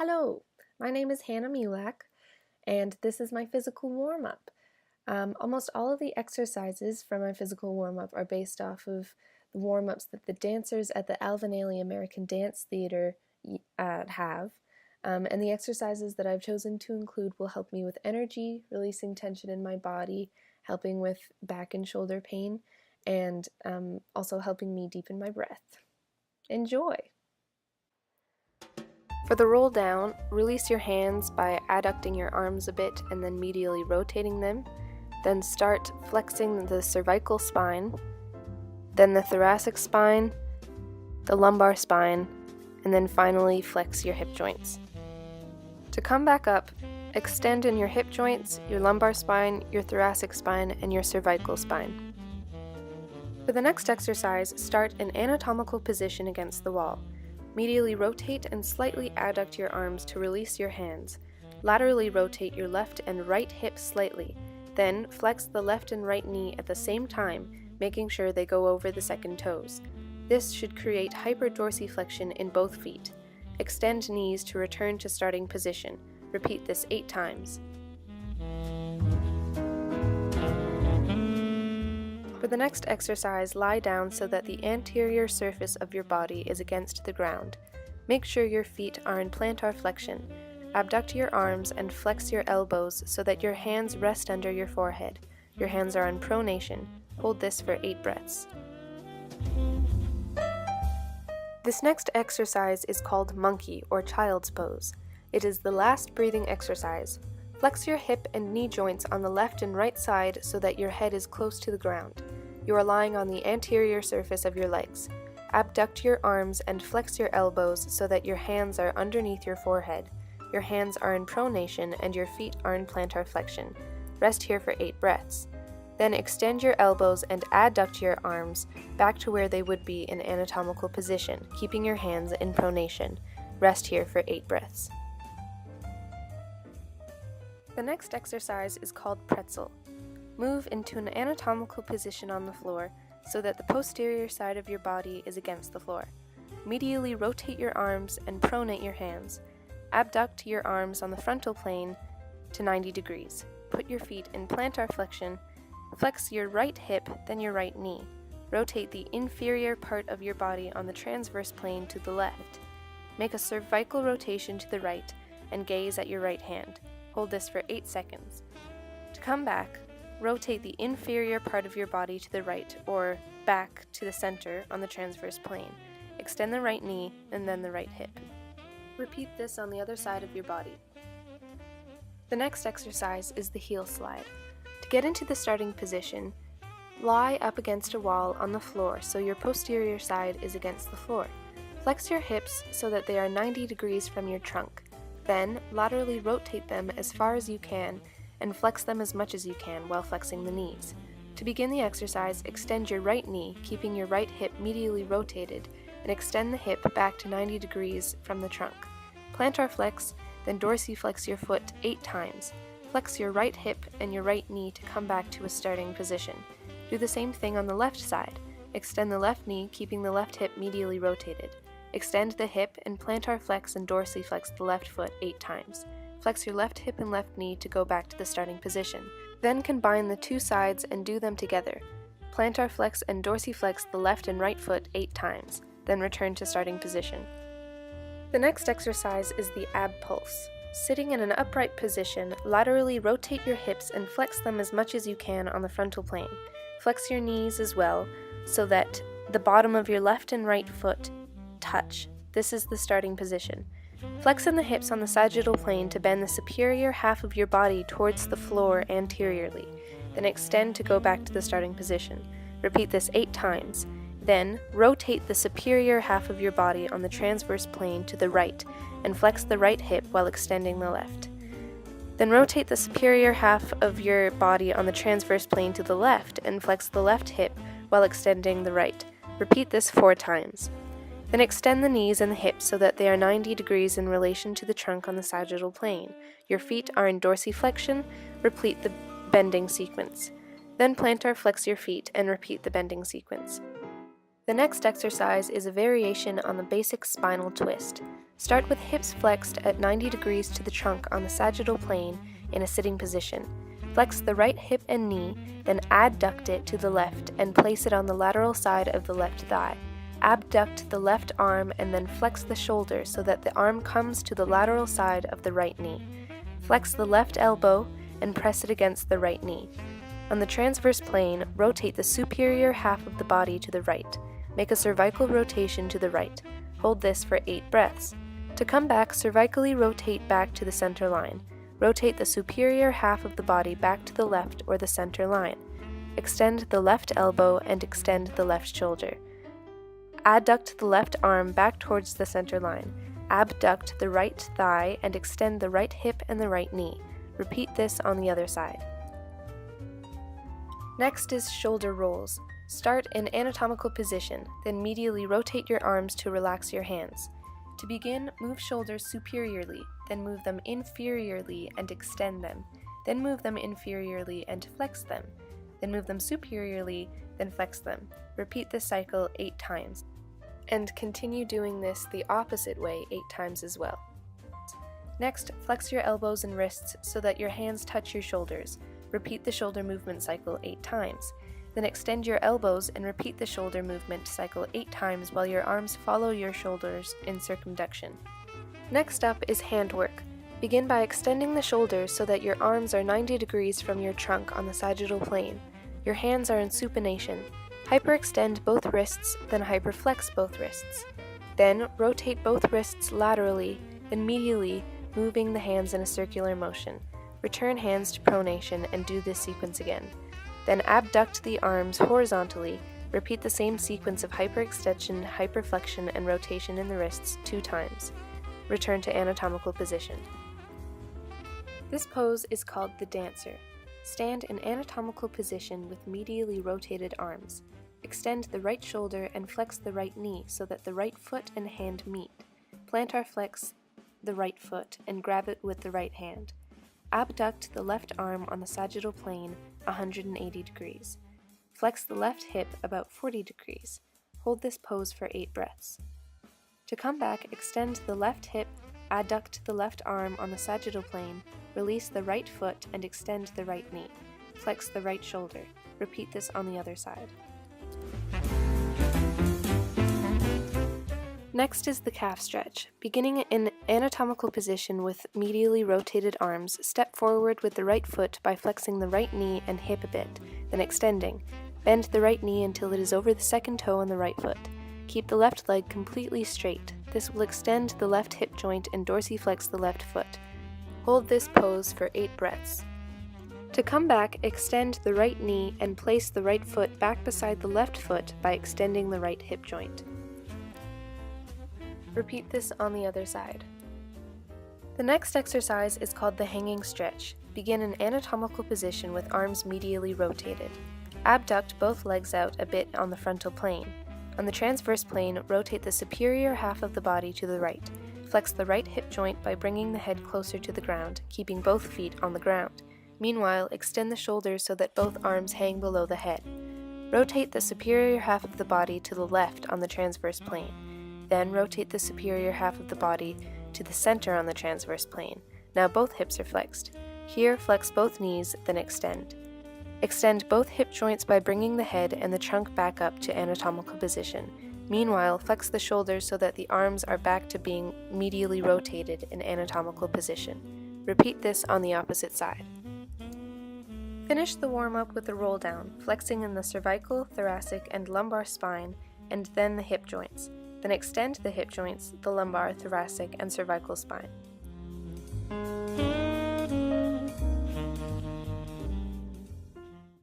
Hello, my name is Hanna Mulak, and this is my physical warm-up. Almost all of the exercises from my physical warm-up are based off of the warm-ups that the dancers at the Alvin Ailey American Dance Theater have. And the exercises that I've chosen to include will help me with energy, releasing tension in my body, helping with back and shoulder pain, and also helping me deepen my breath. Enjoy! For the roll down, release your hands by adducting your arms a bit and then medially rotating them. Then start flexing the cervical spine, then the thoracic spine, the lumbar spine, and then finally flex your hip joints. To come back up, extend in your hip joints, your lumbar spine, your thoracic spine, and your cervical spine. For the next exercise, start in anatomical position against the wall. Medially rotate and slightly adduct your arms to release your hands. Laterally rotate your left and right hip slightly. Then flex the left and right knee at the same time, making sure they go over the second toes. This should create hyperdorsiflexion in both feet. Extend knees to return to starting position. Repeat this 8 times. For the next exercise, lie down so that the anterior surface of your body is against the ground. Make sure your feet are in plantar flexion. Abduct your arms and flex your elbows so that your hands rest under your forehead. Your hands are in pronation. Hold this for 8 breaths. This next exercise is called monkey or child's pose. It is the last breathing exercise. Flex your hip and knee joints on the left and right side so that your head is close to the ground. You are lying on the anterior surface of your legs. Abduct your arms and flex your elbows so that your hands are underneath your forehead. Your hands are in pronation and your feet are in plantar flexion. Rest here for 8 breaths. Then extend your elbows and adduct your arms back to where they would be in anatomical position, keeping your hands in pronation. Rest here for 8 breaths. The next exercise is called pretzel. Move into an anatomical position on the floor so that the posterior side of your body is against the floor. Medially rotate your arms and pronate your hands. Abduct your arms on the frontal plane to 90 degrees. Put your feet in plantar flexion. Flex your right hip, then your right knee. Rotate the inferior part of your body on the transverse plane to the left. Make a cervical rotation to the right and gaze at your right hand. Hold this for 8 seconds. To come back, rotate the inferior part of your body to the right or back to the center on the transverse plane. Extend the right knee and then the right hip. Repeat this on the other side of your body. The next exercise is the heel slide. To get into the starting position, lie up against a wall on the floor so your posterior side is against the floor. Flex your hips so that they are 90 degrees from your trunk. Then, laterally rotate them as far as you can and flex them as much as you can while flexing the knees. To begin the exercise, extend your right knee, keeping your right hip medially rotated, and extend the hip back to 90 degrees from the trunk. Plantar flex, then dorsiflex your foot 8 times. Flex your right hip and your right knee to come back to a starting position. Do the same thing on the left side. Extend the left knee, keeping the left hip medially rotated. Extend the hip and plantar flex and dorsiflex the left foot 8 times. Flex your left hip and left knee to go back to the starting position. Then combine the 2 sides and do them together. Plantar flex and dorsiflex the left and right foot 8 times. Then return to starting position. The next exercise is the ab pulse. Sitting in an upright position, laterally rotate your hips and flex them as much as you can on the frontal plane. Flex your knees as well so that the bottom of your left and right foot touch. This is the starting position. Flex in the hips on the sagittal plane to bend the superior half of your body towards the floor anteriorly. Then extend to go back to the starting position. Repeat this 8 times. Then, rotate the superior half of your body on the transverse plane to the right and flex the right hip while extending the left. Then rotate the superior half of your body on the transverse plane to the left and flex the left hip while extending the right. Repeat this 4 times. Then extend the knees and the hips so that they are 90 degrees in relation to the trunk on the sagittal plane. Your feet are in dorsiflexion. Repeat the bending sequence. Then plantar flex your feet and repeat the bending sequence. The next exercise is a variation on the basic spinal twist. Start with hips flexed at 90 degrees to the trunk on the sagittal plane in a sitting position. Flex the right hip and knee, then adduct it to the left and place it on the lateral side of the left thigh. Abduct the left arm and then flex the shoulder so that the arm comes to the lateral side of the right knee. Flex the left elbow and press it against the right knee. On the transverse plane, rotate the superior half of the body to the right. Make a cervical rotation to the right. Hold this for 8 breaths. To come back, cervically rotate back to the center line. Rotate the superior half of the body back to the left or the center line. Extend the left elbow and extend the left shoulder. Adduct the left arm back towards the center line. Abduct the right thigh and extend the right hip and the right knee. Repeat this on the other side. Next is shoulder rolls. Start in anatomical position, then medially rotate your arms to relax your hands. To begin, move shoulders superiorly, then move them inferiorly and extend them, then move them inferiorly and flex them, then move them superiorly, then flex them. Repeat this cycle 8 times. And continue doing this the opposite way 8 times as well. Next, flex your elbows and wrists so that your hands touch your shoulders. Repeat the shoulder movement cycle 8 times. Then extend your elbows and repeat the shoulder movement cycle 8 times while your arms follow your shoulders in circumduction. Next up is hand work. Begin by extending the shoulders so that your arms are 90 degrees from your trunk on the sagittal plane. Your hands are in supination. Hyperextend both wrists, then hyperflex both wrists. Then rotate both wrists laterally, then medially, moving the hands in a circular motion. Return hands to pronation and do this sequence again. Then abduct the arms horizontally. Repeat the same sequence of hyperextension, hyperflexion, and rotation in the wrists 2 times. Return to anatomical position. This pose is called the dancer. Stand in anatomical position with medially rotated arms. Extend the right shoulder and flex the right knee so that the right foot and hand meet. Plantar flex the right foot and grab it with the right hand. Abduct the left arm on the sagittal plane 180 degrees. Flex the left hip about 40 degrees. Hold this pose for 8 breaths. To come back, extend the left hip, adduct the left arm on the sagittal plane, release the right foot and extend the right knee. Flex the right shoulder. Repeat this on the other side. Next is the calf stretch. Beginning in anatomical position with medially rotated arms, step forward with the right foot by flexing the right knee and hip a bit, then extending. Bend the right knee until it is over the second toe on the right foot. Keep the left leg completely straight. This will extend the left hip joint and dorsiflex the left foot. Hold this pose for 8 breaths. To come back, extend the right knee and place the right foot back beside the left foot by extending the right hip joint. Repeat this on the other side. The next exercise is called the hanging stretch. Begin in anatomical position with arms medially rotated. Abduct both legs out a bit on the frontal plane. On the transverse plane, rotate the superior half of the body to the right. Flex the right hip joint by bringing the head closer to the ground, keeping both feet on the ground. Meanwhile, extend the shoulders so that both arms hang below the head. Rotate the superior half of the body to the left on the transverse plane. Then rotate the superior half of the body to the center on the transverse plane. Now both hips are flexed. Here, flex both knees, then extend. Extend both hip joints by bringing the head and the trunk back up to anatomical position. Meanwhile, flex the shoulders so that the arms are back to being medially rotated in anatomical position. Repeat this on the opposite side. Finish the warm-up with a roll down, flexing in the cervical, thoracic, and lumbar spine, and then the hip joints. Then extend the hip joints, the lumbar, thoracic, and cervical spine.